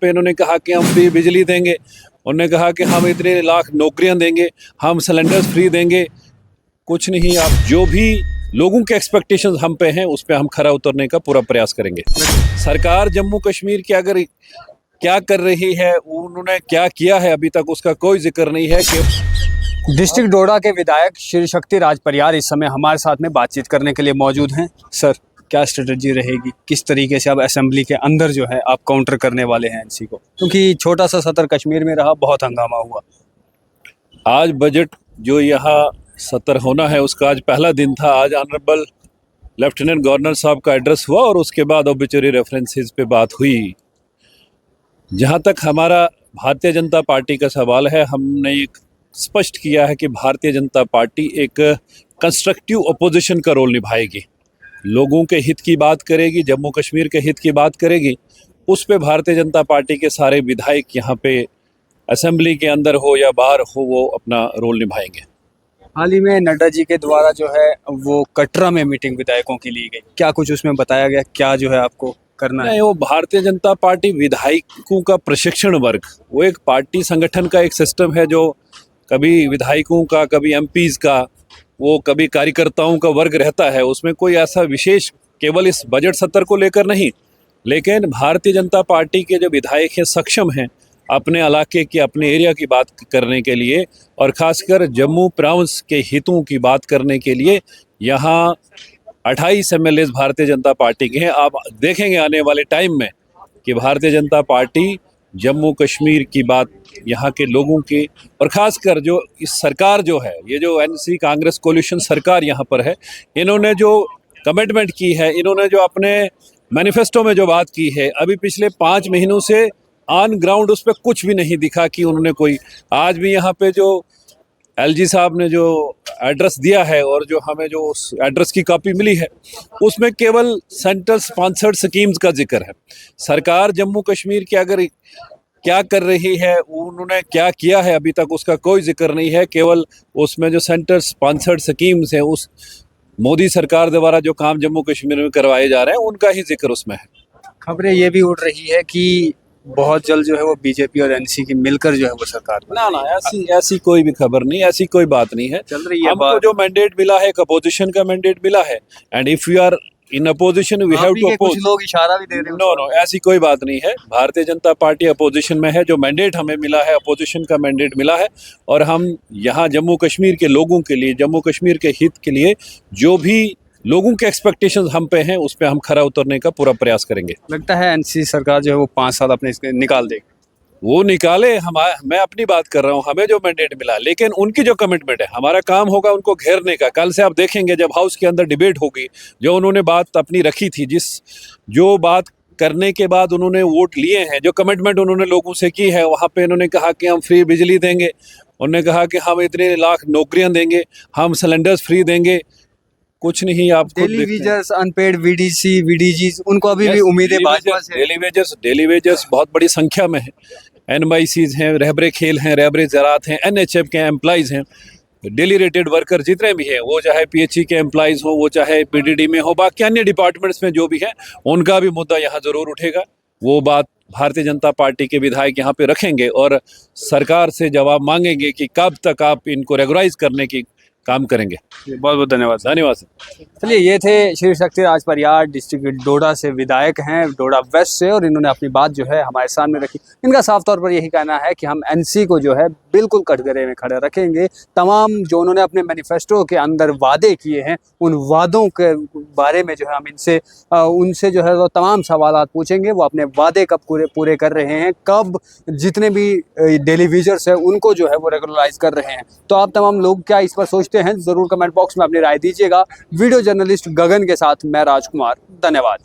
पे इन्होंने कहा कि हम फ्री बिजली देंगे, उन्होंने कहा कि हम इतने लाख नौकरियां देंगे, हम सिलेंडर्स फ्री देंगे। कुछ नहीं, आप जो भी लोगों के एक्सपेक्टेशंस हम पे हैं उस पे हम खरा उतरने का पूरा प्रयास करेंगे। सरकार जम्मू कश्मीर की अगर क्या कर रही है, उन्होंने क्या किया है अभी तक, उसका कोई जिक्र नहीं है। कि डिस्ट्रिक्ट डोडा के विधायक श्री शक्ति राज परियार इस समय हमारे साथ में बातचीत करने के लिए मौजूद हैं। सर, क्या स्ट्रेटजी रहेगी, किस तरीके से अब असेंबली के अंदर जो है आप काउंटर करने वाले हैं एनसी को, क्योंकि छोटा सा सत्र कश्मीर में रहा, बहुत हंगामा हुआ। आज बजट जो यहाँ सत्र होना है उसका आज पहला दिन था। आज ऑनरेबल लेफ्टिनेंट गवर्नर साहब का एड्रेस हुआ और उसके बाद ऑब्ituary रेफरेंसेस पे बात हुई। जहाँ तक हमारा भारतीय जनता पार्टी का सवाल है, हमने एक स्पष्ट किया है कि भारतीय जनता पार्टी एक कंस्ट्रक्टिव अपोजिशन का रोल निभाएगी, लोगों के हित की बात करेगी, जम्मू कश्मीर के हित की बात करेगी। उस पे भारतीय जनता पार्टी के सारे विधायक यहाँ पे असेंबली के अंदर हो या बाहर हो, वो अपना रोल निभाएंगे। हाल ही में नड्डा जी के द्वारा जो है वो कटरा में मीटिंग विधायकों की ली गई, क्या कुछ उसमें बताया गया, क्या जो है आपको करना है? नहीं, वो भारतीय जनता पार्टी विधायकों का प्रशिक्षण वर्ग, वो एक पार्टी संगठन का एक सिस्टम है जो कभी विधायकों का, कभी एमपीज का, वो कभी कार्यकर्ताओं का वर्ग रहता है। उसमें कोई ऐसा विशेष केवल इस बजट सत्र को लेकर नहीं, लेकिन भारतीय जनता पार्टी के जो विधायक हैं सक्षम हैं अपने इलाके की, अपने एरिया की बात करने के लिए और ख़ासकर जम्मू प्रांत के हितों की बात करने के लिए। यहाँ 28 MLAs भारतीय जनता पार्टी के हैं। आप देखेंगे आने वाले टाइम में कि भारतीय जनता पार्टी जम्मू कश्मीर की बात, यहाँ के लोगों की, और ख़ासकर जो इस सरकार जो है, ये जो एनसी कांग्रेस कोलिशन सरकार यहाँ पर है, इन्होंने जो कमिटमेंट की है, इन्होंने जो अपने मैनिफेस्टो में जो बात की है, अभी पिछले 5 महीनों से ऑन ग्राउंड उस पर कुछ भी नहीं दिखा कि उन्होंने कोई, आज भी यहाँ पे जो LG साहब ने जो एड्रेस दिया है और जो हमें जो उस एड्रेस की कॉपी मिली है उसमें केवल सेंट्रल स्पॉन्सर्ड स्कीम्स का जिक्र है। सरकार जम्मू कश्मीर की अगर क्या कर रही है, उन्होंने क्या किया है अभी तक, उसका कोई जिक्र नहीं है। केवल उसमें जो सेंटर स्पॉन्सर्ड स्कीम्स हैं, उस मोदी सरकार द्वारा जो काम जम्मू कश्मीर में करवाए जा रहे हैं उनका ही जिक्र उसमें है। खबरें ये भी उड़ रही है कि बहुत जल्द जो है वो बीजेपी और एनसी की मिलकर जो है वो सरकार ना, ऐसी कोई भी खबर नहीं, ऐसी कोई बात नहीं है। चल रही है हमको जो मैंडेट मिला है, एक अपोजिशन का मैंडेट मिला है, and if you are in opposition we have to oppose. कुछ लोग इशारा भी दे रहे हैं। नो, ऐसी कोई बात नहीं है। भारतीय जनता पार्टी अपोजिशन में है। जो मैंडेट हमें मिला है, अपोजिशन का मैंडेट मिला है, और हम यहाँ जम्मू कश्मीर के लोगों के लिए, जम्मू कश्मीर के हित के लिए जो भी लोगों के एक्सपेक्टेशंस हम पे हैं उस पे हम खरा उतरने का पूरा प्रयास करेंगे। लगता है एनसी सरकार जो है वो 5 साल अपने निकाल देगी। वो निकाले, मैं अपनी बात कर रहा हूँ, हमें जो मैंडेट मिला, लेकिन उनकी जो कमिटमेंट है, हमारा काम होगा उनको घेरने का। कल से आप देखेंगे जब हाउस के अंदर डिबेट होगी, जो उन्होंने बात अपनी रखी थी, जो बात करने के बाद उन्होंने वोट लिए हैं, जो कमिटमेंट उन्होंने लोगों से की है, वहाँ पे उन्होंने कहा कि हम फ्री बिजली देंगे, उन्होंने कहा कि हम इतने लाख नौकरियां देंगे, हम सिलेंडर्स फ्री देंगे। कुछ नहीं, आप डेली वेजर्स, अनपेड वीडीसी, वीडीजीज, उनको अभी भी उम्मीदें भाजपा से। डेली वेजर्स बहुत बड़ी संख्या में है। NYCs हैं, रहबरे खेल हैं, रहबरे ज़रात हैं, NHF के एम्प्लॉइज़ हैं, डेली रेटेड वर्कर जितने भी हैं, वो चाहे PHE के एम्प्लॉइज़ हो, वो चाहे PDD में हो, बाकी अन्य डिपार्टमेंट्स में जो भी हैं, उनका भी मुद्दा यहाँ ज़रूर उठेगा। वो बात भारतीय जनता पार्टी के विधायक यहाँ पे रखेंगे और सरकार से जवाब मांगेंगे कि कब तक आप इनको रेगुलाइज करने की काम करेंगे। बहुत बहुत धन्यवाद। धन्यवाद। चलिए, ये थे श्री शक्ति राज परियार, डिस्ट्रिक्ट डोडा से विधायक हैं, डोडा वेस्ट से, और इन्होंने अपनी बात जो है हमारे सामने रखी। इनका साफ तौर पर यही कहना है कि हम एनसी को जो है बिल्कुल कटघरे में खड़े रखेंगे। तमाम जो उन्होंने अपने मैनिफेस्टो के अंदर वादे किए हैं, उन वादों के बारे में जो है हम उनसे जो है वो तमाम सवालात पूछेंगे। वो अपने वादे कब पूरे कर रहे हैं, कब जितने भी डेली विजर्स हैं उनको जो है वो रेगुलराइज कर रहे हैं। तो आप तमाम लोग क्या इस पर सोचते हैं, ज़रूर कमेंट बॉक्स में अपनी राय दीजिएगा। वीडियो जर्नलिस्ट गगन के साथ मैं राजकुमार, धन्यवाद।